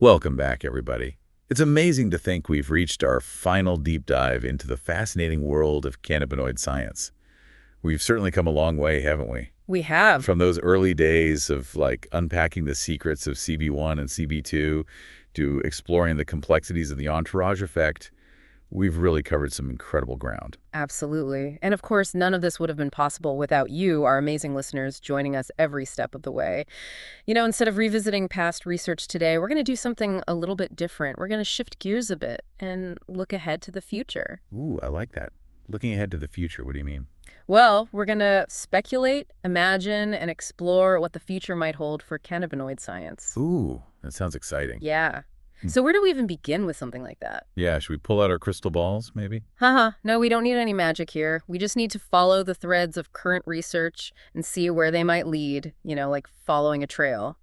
Welcome back, everybody. It's amazing to think we've reached our final deep dive into the fascinating world of cannabinoid science. We've certainly come a long way, haven't we? We have. From those early days of unpacking the secrets of CB1 and CB2 to exploring the complexities of the entourage effect, we've really covered some incredible ground. Absolutely. And of course, none of this would have been possible without you, our amazing listeners, joining us every step of the way. Instead of revisiting past research today, we're going to do something a little bit different. We're going to shift gears a bit and look ahead to the future. Ooh, I like that. Looking ahead to the future, what do you mean? Well, we're going to speculate, imagine, and explore what the future might hold for cannabinoid science. Ooh, that sounds exciting. Yeah. So where do we even begin with something like that? Yeah, should we pull out our crystal balls, maybe? No, we don't need any magic here. We just need to follow the threads of current research and see where they might lead, like following a trail.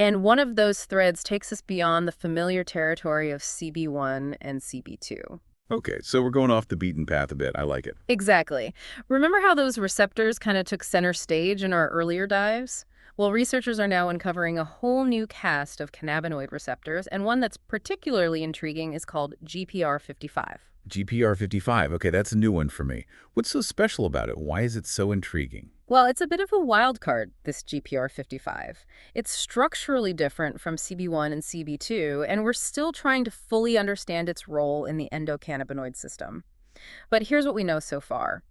And one of those threads takes us beyond the familiar territory of CB1 and CB2. Okay, so we're going off the beaten path a bit. I like it. Exactly. Remember how those receptors kind of took center stage in our earlier dives? Well, researchers are now uncovering a whole new cast of cannabinoid receptors, and one that's particularly intriguing is called GPR55. GPR55, okay, that's a new one for me. What's so special about it? Why is it so intriguing? Well, it's a bit of a wild card, this GPR55. It's structurally different from CB1 and CB2, and we're still trying to fully understand its role in the endocannabinoid system. But here's what we know so far.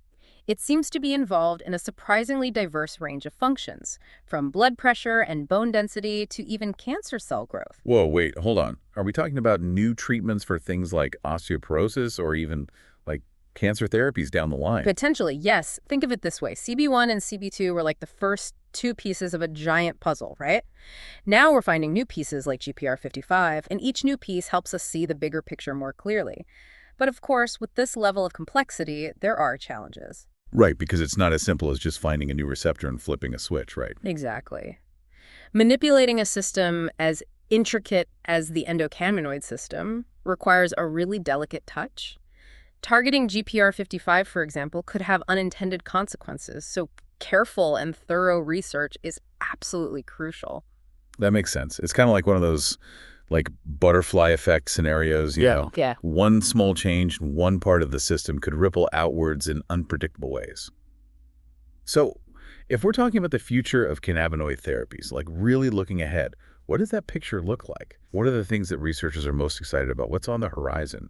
It seems to be involved in a surprisingly diverse range of functions, from blood pressure and bone density to even cancer cell growth. Whoa, wait, hold on. Are we talking about new treatments for things like osteoporosis or even cancer therapies down the line? Potentially, yes. Think of it this way. CB1 and CB2 were like the first two pieces of a giant puzzle, right? Now we're finding new pieces like GPR55, and each new piece helps us see the bigger picture more clearly. But of course, with this level of complexity, there are challenges. Right, because it's not as simple as just finding a new receptor and flipping a switch, right? Exactly. Manipulating a system as intricate as the endocannabinoid system requires a really delicate touch. Targeting GPR55, for example, could have unintended consequences, so careful and thorough research is absolutely crucial. That makes sense. It's kind of like one of those butterfly effect scenarios, you know. Yeah. One small change in one part of the system could ripple outwards in unpredictable ways. So, if we're talking about the future of cannabinoid therapies, really looking ahead, what does that picture look like? What are the things that researchers are most excited about? What's on the horizon?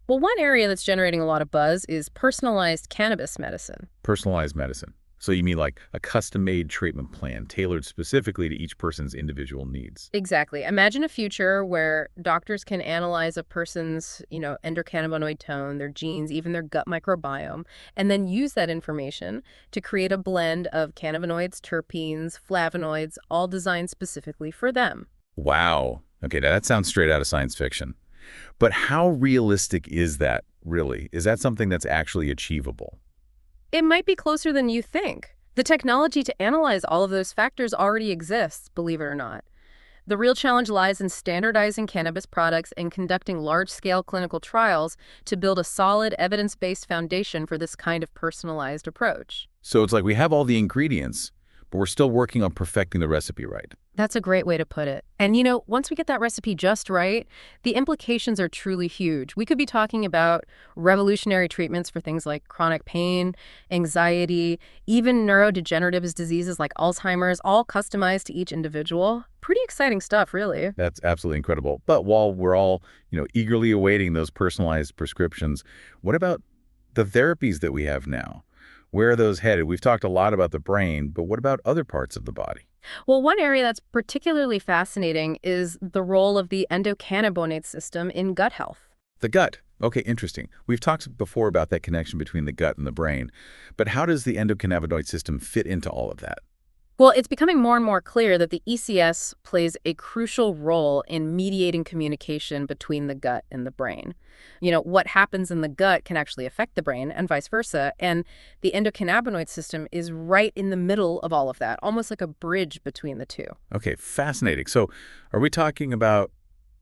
Well, one area that's generating a lot of buzz is personalized cannabis medicine. Personalized medicine. So you mean like a custom-made treatment plan tailored specifically to each person's individual needs? Exactly. Imagine a future where doctors can analyze a person's, endocannabinoid tone, their genes, even their gut microbiome, and then use that information to create a blend of cannabinoids, terpenes, flavonoids, all designed specifically for them. Wow. Okay, now that sounds straight out of science fiction. But how realistic is that, really? Is that something that's actually achievable? It might be closer than you think. The technology to analyze all of those factors already exists, believe it or not. The real challenge lies in standardizing cannabis products and conducting large-scale clinical trials to build a solid, evidence-based foundation for this kind of personalized approach. So it's like we have all the ingredients, but we're still working on perfecting the recipe right. That's a great way to put it. And once we get that recipe just right, the implications are truly huge. We could be talking about revolutionary treatments for things like chronic pain, anxiety, even neurodegenerative diseases like Alzheimer's, all customized to each individual. Pretty exciting stuff, really. That's absolutely incredible. But while we're all, eagerly awaiting those personalized prescriptions, what about the therapies that we have now? Where are those headed? We've talked a lot about the brain, but what about other parts of the body? Well, one area that's particularly fascinating is the role of the endocannabinoid system in gut health. The gut. Okay, interesting. We've talked before about that connection between the gut and the brain, but how does the endocannabinoid system fit into all of that? Well, it's becoming more and more clear that the ECS plays a crucial role in mediating communication between the gut and the brain. What happens in the gut can actually affect the brain and vice versa, and the endocannabinoid system is right in the middle of all of that, almost like a bridge between the two. Okay, fascinating. So are we talking about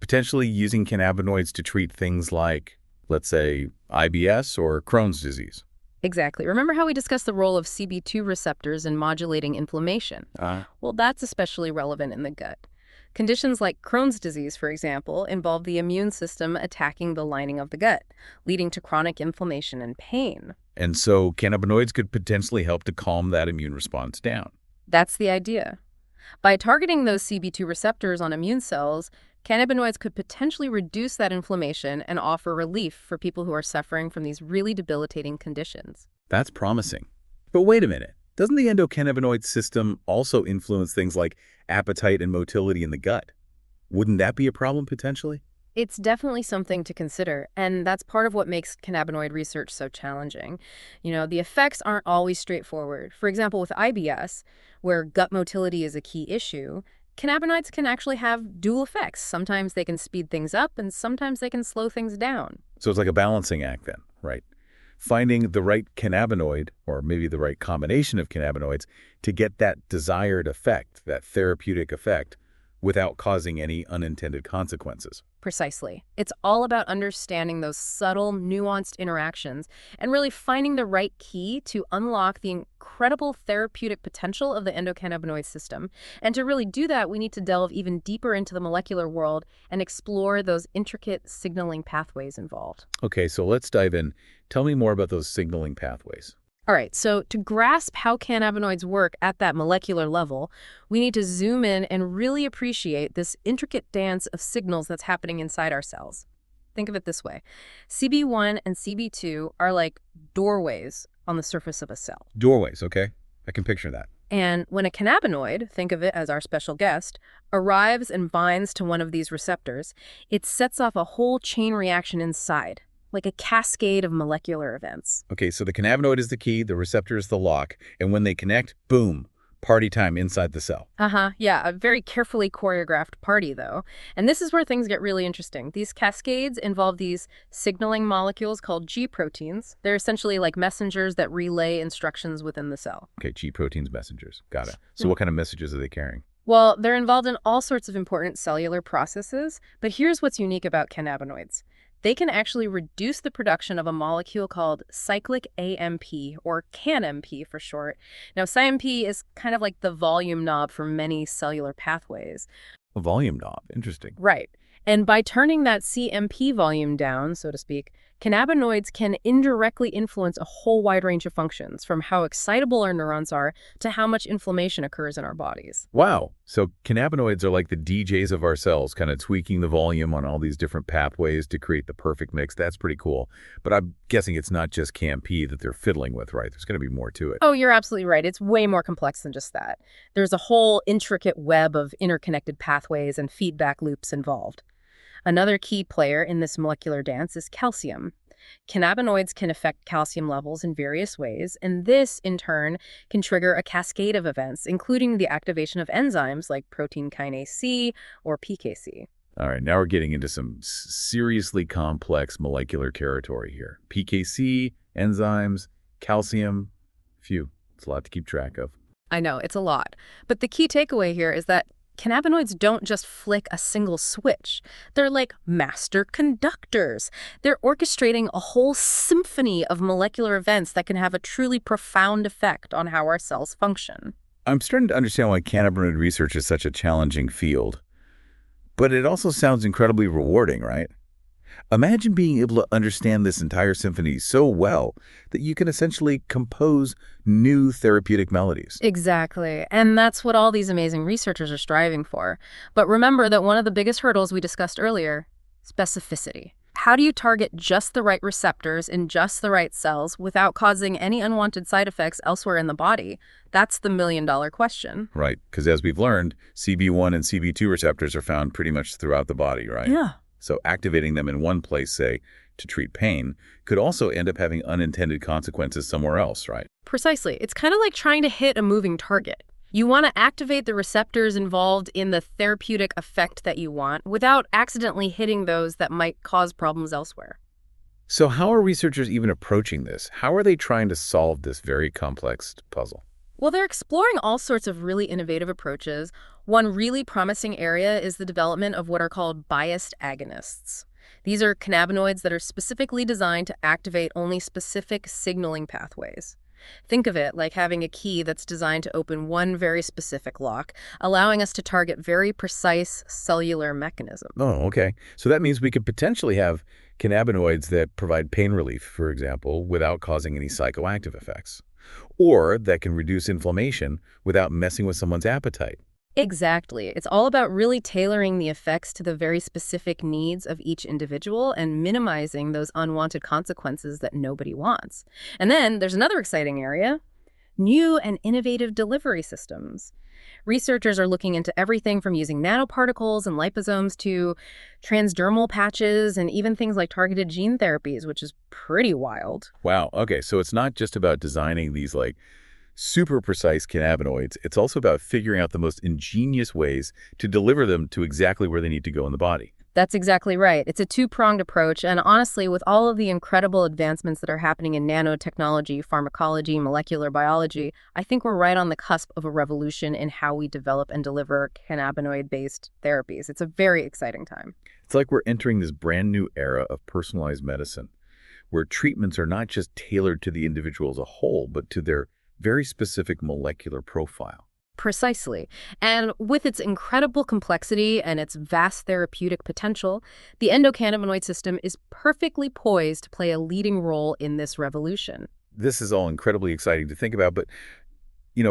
potentially using cannabinoids to treat things like, let's say, IBS or Crohn's disease? Exactly. Remember how we discussed the role of CB2 receptors in modulating inflammation? Well, that's especially relevant in the gut. Conditions like Crohn's disease, for example, involve the immune system attacking the lining of the gut, leading to chronic inflammation and pain. And so cannabinoids could potentially help to calm that immune response down. That's the idea. By targeting those CB2 receptors on immune cells, cannabinoids could potentially reduce that inflammation and offer relief for people who are suffering from these really debilitating conditions. That's promising. But wait a minute. Doesn't the endocannabinoid system also influence things like appetite and motility in the gut? Wouldn't that be a problem potentially? It's definitely something to consider, and that's part of what makes cannabinoid research so challenging. The effects aren't always straightforward. For example, with IBS, where gut motility is a key issue, cannabinoids can actually have dual effects. Sometimes they can speed things up, and sometimes they can slow things down. So it's like a balancing act then, right? Finding the right cannabinoid, or maybe the right combination of cannabinoids, to get that desired effect, that therapeutic effect, without causing any unintended consequences. Precisely. It's all about understanding those subtle, nuanced interactions and really finding the right key to unlock the incredible therapeutic potential of the endocannabinoid system. And to really do that, we need to delve even deeper into the molecular world and explore those intricate signaling pathways involved. Okay, so let's dive in. Tell me more about those signaling pathways. All right, so to grasp how cannabinoids work at that molecular level, we need to zoom in and really appreciate this intricate dance of signals that's happening inside our cells. Think of it this way. CB1 and CB2 are like doorways on the surface of a cell. Doorways, okay? I can picture that. And when a cannabinoid, think of it as our special guest, arrives and binds to one of these receptors, it sets off a whole chain reaction inside, like a cascade of molecular events. Okay, so the cannabinoid is the key, the receptor is the lock, and when they connect, boom, party time inside the cell. Yeah, a very carefully choreographed party, though. And this is where things get really interesting. These cascades involve these signaling molecules called G proteins. They're essentially like messengers that relay instructions within the cell. Okay, G proteins messengers. Got it. So what kind of messages are they carrying? Well, they're involved in all sorts of important cellular processes, but here's what's unique about cannabinoids. They can actually reduce the production of a molecule called cyclic AMP, or CANMP for short. Now, CAMP is kind of like the volume knob for many cellular pathways. A volume knob. Interesting. Right. And by turning that CMP volume down, so to speak, cannabinoids can indirectly influence a whole wide range of functions, from how excitable our neurons are to how much inflammation occurs in our bodies. Wow. So cannabinoids are like the DJs of our cells, kind of tweaking the volume on all these different pathways to create the perfect mix. That's pretty cool. But I'm guessing it's not just CAMP that they're fiddling with, right? There's going to be more to it. Oh, you're absolutely right. It's way more complex than just that. There's a whole intricate web of interconnected pathways and feedback loops involved. Another key player in this molecular dance is calcium. Cannabinoids can affect calcium levels in various ways, and this, in turn, can trigger a cascade of events, including the activation of enzymes like protein kinase C or PKC. All right, now we're getting into some seriously complex molecular territory here. PKC, enzymes, calcium. Phew, it's a lot to keep track of. I know, it's a lot. But the key takeaway here is that cannabinoids don't just flick a single switch. They're like master conductors. They're orchestrating a whole symphony of molecular events that can have a truly profound effect on how our cells function. I'm starting to understand why cannabinoid research is such a challenging field. But it also sounds incredibly rewarding, right? Imagine being able to understand this entire symphony so well that you can essentially compose new therapeutic melodies. Exactly. And that's what all these amazing researchers are striving for. But remember that one of the biggest hurdles we discussed earlier, specificity. How do you target just the right receptors in just the right cells without causing any unwanted side effects elsewhere in the body? That's the million-dollar question. Right, because as we've learned, CB1 and CB2 receptors are found pretty much throughout the body, right? Yeah. So activating them in one place, say, to treat pain, could also end up having unintended consequences somewhere else, right? Precisely. It's kind of like trying to hit a moving target. You want to activate the receptors involved in the therapeutic effect that you want without accidentally hitting those that might cause problems elsewhere. So how are researchers even approaching this? How are they trying to solve this very complex puzzle? Well, they're exploring all sorts of really innovative approaches. One really promising area is the development of what are called biased agonists. These are cannabinoids that are specifically designed to activate only specific signaling pathways. Think of it like having a key that's designed to open one very specific lock, allowing us to target very precise cellular mechanisms. Oh, okay. So that means we could potentially have cannabinoids that provide pain relief, for example, without causing any psychoactive effects, or that can reduce inflammation without messing with someone's appetite. Exactly. It's all about really tailoring the effects to the very specific needs of each individual and minimizing those unwanted consequences that nobody wants. And then there's another exciting area: new and innovative delivery systems. Researchers are looking into everything from using nanoparticles and liposomes to transdermal patches and even things like targeted gene therapies, which is pretty wild. Wow. Okay. So it's not just about designing these super precise cannabinoids. It's also about figuring out the most ingenious ways to deliver them to exactly where they need to go in the body. That's exactly right. It's a two-pronged approach, and honestly, with all of the incredible advancements that are happening in nanotechnology, pharmacology, molecular biology, I think we're right on the cusp of a revolution in how we develop and deliver cannabinoid-based therapies. It's a very exciting time. It's like we're entering this brand new era of personalized medicine, where treatments are not just tailored to the individual as a whole, but to their very specific molecular profile. Precisely. And with its incredible complexity and its vast therapeutic potential, the endocannabinoid system is perfectly poised to play a leading role in this revolution. This is all incredibly exciting to think about, but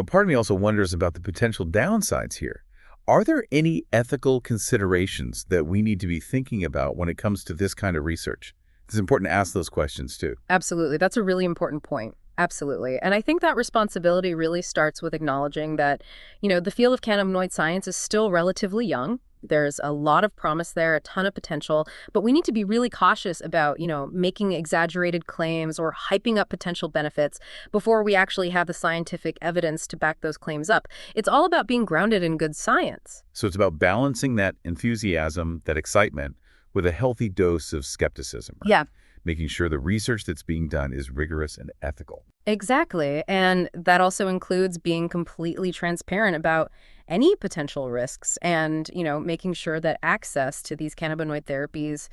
part of me also wonders about the potential downsides here. Are there any ethical considerations that we need to be thinking about when it comes to this kind of research? It's important to ask those questions too. Absolutely. That's a really important point. Absolutely. And I think that responsibility really starts with acknowledging that, the field of cannabinoid science is still relatively young. There's a lot of promise there, a ton of potential, but we need to be really cautious about, making exaggerated claims or hyping up potential benefits before we actually have the scientific evidence to back those claims up. It's all about being grounded in good science. So it's about balancing that enthusiasm, that excitement, with a healthy dose of skepticism, right? Yeah. Making sure the research that's being done is rigorous and ethical. Exactly. And that also includes being completely transparent about any potential risks and, making sure that access to these cannabinoid therapies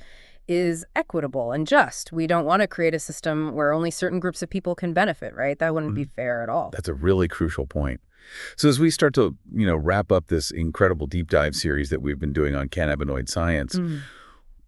is equitable and just. We don't want to create a system where only certain groups of people can benefit, right? That wouldn't be fair at all. That's a really crucial point. So as we start to, wrap up this incredible deep dive series that we've been doing on cannabinoid science,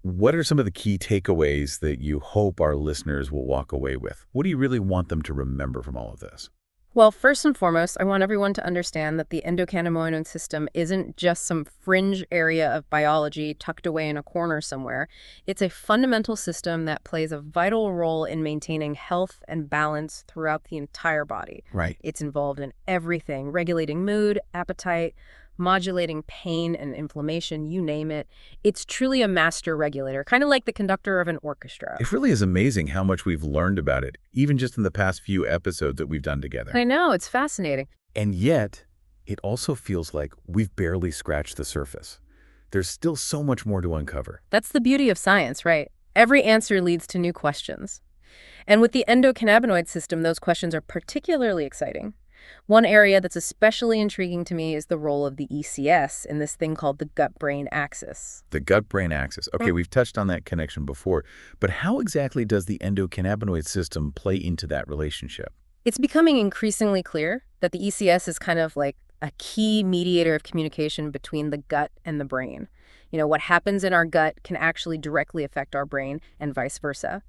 what are some of the key takeaways that you hope our listeners will walk away with? What do you really want them to remember from all of this? Well, first and foremost, I want everyone to understand that the endocannabinoid system isn't just some fringe area of biology tucked away in a corner somewhere. It's a fundamental system that plays a vital role in maintaining health and balance throughout the entire body. Right. It's involved in everything: regulating mood, appetite, modulating pain and inflammation, you name it. It's truly a master regulator, kind of like the conductor of an orchestra. It really is amazing how much we've learned about it, even just in the past few episodes that we've done together. I know, it's fascinating. And yet, it also feels like we've barely scratched the surface. There's still so much more to uncover. That's the beauty of science, right? Every answer leads to new questions. And with the endocannabinoid system, those questions are particularly exciting. One area that's especially intriguing to me is the role of the ECS in this thing called the gut-brain axis. The gut-brain axis. Okay, we've touched on that connection before, but how exactly does the endocannabinoid system play into that relationship? It's becoming increasingly clear that the ECS is kind of like a key mediator of communication between the gut and the brain. What happens in our gut can actually directly affect our brain and vice versa.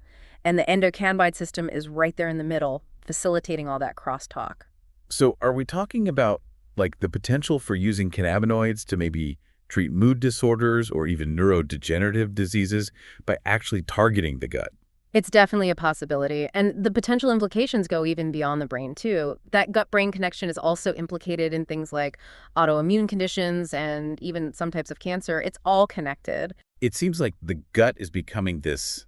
And the endocannabinoid system is right there in the middle, facilitating all that crosstalk. So are we talking about the potential for using cannabinoids to maybe treat mood disorders or even neurodegenerative diseases by actually targeting the gut? It's definitely a possibility. And the potential implications go even beyond the brain, too. That gut-brain connection is also implicated in things like autoimmune conditions and even some types of cancer. It's all connected. It seems like the gut is becoming this,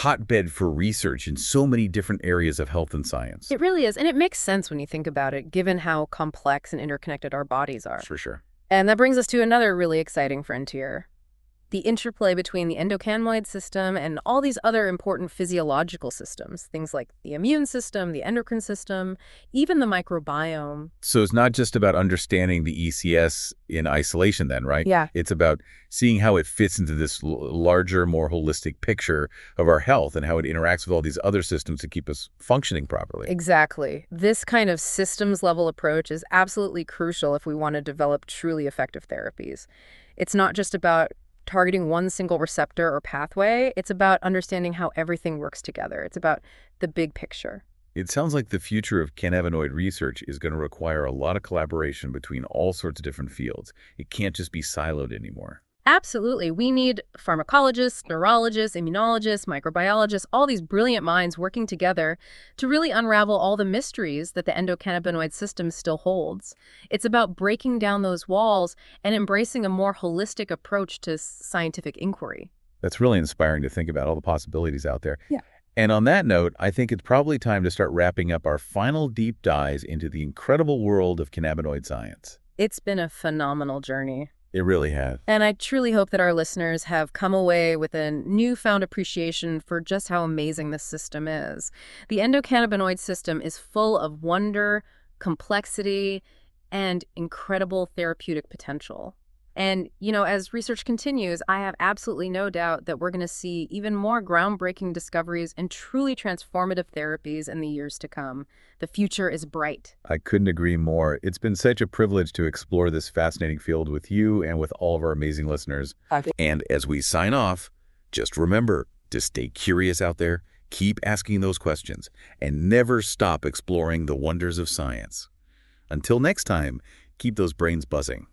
hotbed for research in so many different areas of health and science. It really is. And it makes sense when you think about it, given how complex and interconnected our bodies are. For sure. And that brings us to another really exciting frontier: The interplay between the endocannabinoid system and all these other important physiological systems, things like the immune system, the endocrine system, even the microbiome. So it's not just about understanding the ECS in isolation then, right? Yeah. It's about seeing how it fits into this larger, more holistic picture of our health and how it interacts with all these other systems to keep us functioning properly. Exactly. This kind of systems level approach is absolutely crucial if we want to develop truly effective therapies. It's not just about targeting one single receptor or pathway, it's about understanding how everything works together. It's about the big picture. It sounds like the future of cannabinoid research is going to require a lot of collaboration between all sorts of different fields. It can't just be siloed anymore. Absolutely. We need pharmacologists, neurologists, immunologists, microbiologists, all these brilliant minds working together to really unravel all the mysteries that the endocannabinoid system still holds. It's about breaking down those walls and embracing a more holistic approach to scientific inquiry. That's really inspiring to think about all the possibilities out there. Yeah. And on that note, I think it's probably time to start wrapping up our final deep dives into the incredible world of cannabinoid science. It's been a phenomenal journey. It really has. And I truly hope that our listeners have come away with a newfound appreciation for just how amazing this system is. The endocannabinoid system is full of wonder, complexity, and incredible therapeutic potential. And, as research continues, I have absolutely no doubt that we're going to see even more groundbreaking discoveries and truly transformative therapies in the years to come. The future is bright. I couldn't agree more. It's been such a privilege to explore this fascinating field with you and with all of our amazing listeners. And as we sign off, just remember to stay curious out there, keep asking those questions, and never stop exploring the wonders of science. Until next time, keep those brains buzzing.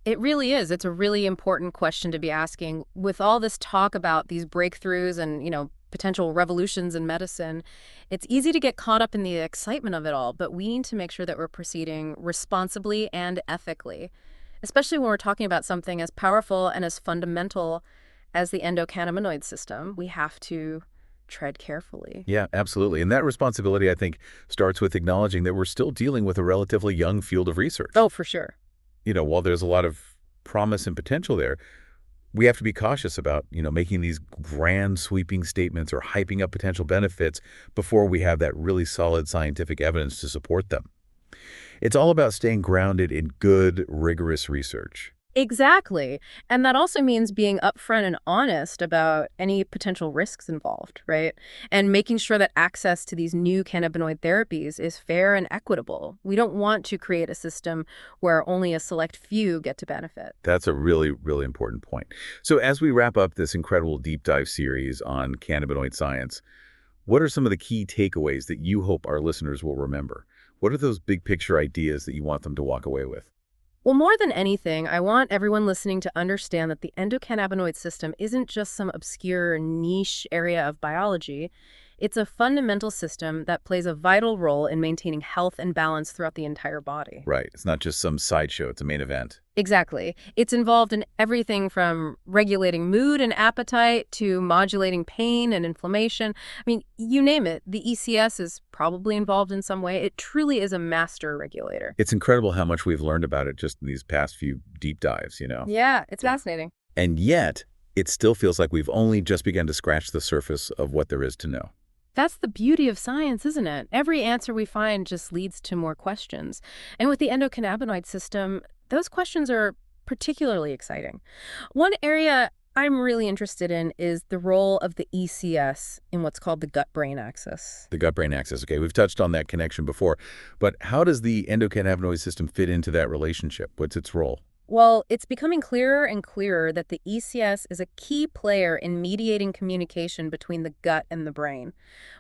It really is. It's a really important question to be asking. With all this talk about these breakthroughs and, potential revolutions in medicine, it's easy to get caught up in the excitement of it all, but we need to make sure that we're proceeding responsibly and ethically, especially when we're talking about something as powerful and as fundamental as the endocannabinoid system. We have to tread carefully. Yeah, absolutely. And that responsibility, I think, starts with acknowledging that we're still dealing with a relatively young field of research. Oh, for sure. While there's a lot of promise and potential there, we have to be cautious about, making these grand sweeping statements or hyping up potential benefits before we have that really solid scientific evidence to support them. It's all about staying grounded in good, rigorous research. Exactly. And that also means being upfront and honest about any potential risks involved, right? And making sure that access to these new cannabinoid therapies is fair and equitable. We don't want to create a system where only a select few get to benefit. That's a really, really important point. So as we wrap up this incredible deep dive series on cannabinoid science, what are some of the key takeaways that you hope our listeners will remember? What are those big picture ideas that you want them to walk away with? Well, more than anything, I want everyone listening to understand that the endocannabinoid system isn't just some obscure niche area of biology. It's a fundamental system that plays a vital role in maintaining health and balance throughout the entire body. Right. It's not just some sideshow. It's a main event. Exactly. It's involved in everything from regulating mood and appetite to modulating pain and inflammation. I mean, you name it. The ECS is probably involved in some way. It truly is a master regulator. It's incredible how much we've learned about it just in these past few deep dives, Yeah, it's fascinating. And yet, it still feels like we've only just begun to scratch the surface of what there is to know. That's the beauty of science, isn't it? Every answer we find just leads to more questions. And with the endocannabinoid system, those questions are particularly exciting. One area I'm really interested in is the role of the ECS in what's called the gut-brain axis. The gut-brain axis. Okay, we've touched on that connection before. But how does the endocannabinoid system fit into that relationship? What's its role? Well, it's becoming clearer and clearer that the ECS is a key player in mediating communication between the gut and the brain.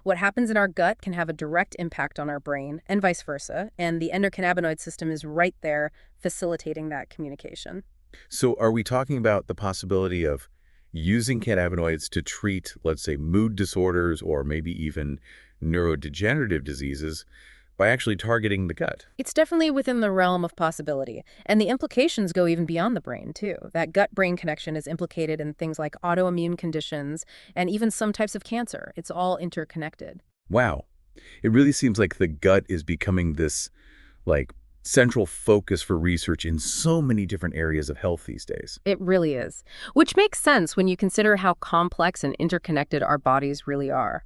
What happens in our gut can have a direct impact on our brain, and vice versa, and the endocannabinoid system is right there facilitating that communication. So are we talking about the possibility of using cannabinoids to treat, let's say, mood disorders or maybe even neurodegenerative diseases by actually targeting the gut? It's definitely within the realm of possibility, and the implications go even beyond the brain, too. That gut-brain connection is implicated in things like autoimmune conditions and even some types of cancer. It's all interconnected. Wow. It really seems like the gut is becoming this, central focus for research in so many different areas of health these days. It really is, which makes sense when you consider how complex and interconnected our bodies really are.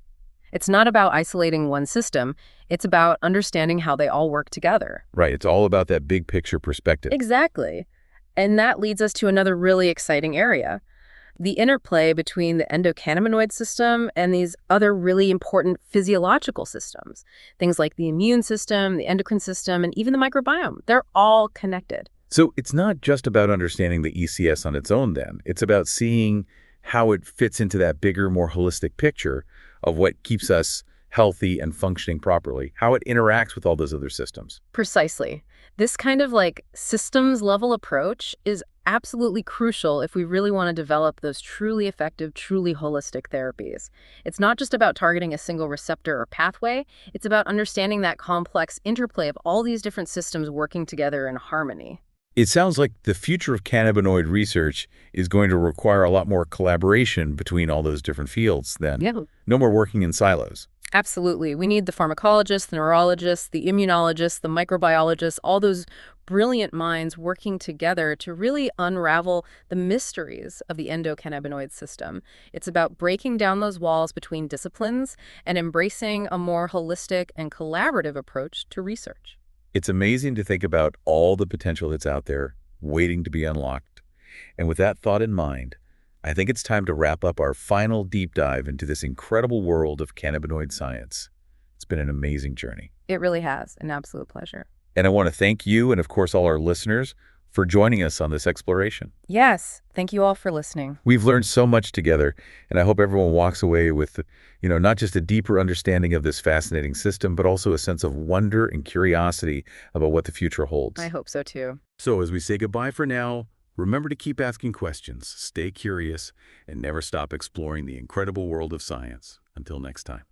It's not about isolating one system, it's about understanding how they all work together. Right, it's all about that big picture perspective. Exactly. And that leads us to another really exciting area, the interplay between the endocannabinoid system and these other really important physiological systems. Things like the immune system, the endocrine system, and even the microbiome. They're all connected. So it's not just about understanding the ECS on its own then. It's about seeing how it fits into that bigger, more holistic picture of what keeps us healthy and functioning properly, how it interacts with all those other systems. Precisely. This kind of systems level approach is absolutely crucial if we really want to develop those truly effective, truly holistic therapies. It's not just about targeting a single receptor or pathway, it's about understanding that complex interplay of all these different systems working together in harmony. It sounds like the future of cannabinoid research is going to require a lot more collaboration between all those different fields then. Yeah. No more working in silos. Absolutely. We need the pharmacologists, the neurologists, the immunologists, the microbiologists, all those brilliant minds working together to really unravel the mysteries of the endocannabinoid system. It's about breaking down those walls between disciplines and embracing a more holistic and collaborative approach to research. It's amazing to think about all the potential that's out there waiting to be unlocked. And with that thought in mind, I think it's time to wrap up our final deep dive into this incredible world of cannabinoid science. It's been an amazing journey. It really has. An absolute pleasure. And I want to thank you and, of course, all our listeners for joining us on this exploration. Yes. Thank you all for listening. We've learned so much together, and I hope everyone walks away with, not just a deeper understanding of this fascinating system, but also a sense of wonder and curiosity about what the future holds. I hope so too. So as we say goodbye for now, remember to keep asking questions, stay curious, and never stop exploring the incredible world of science. Until next time.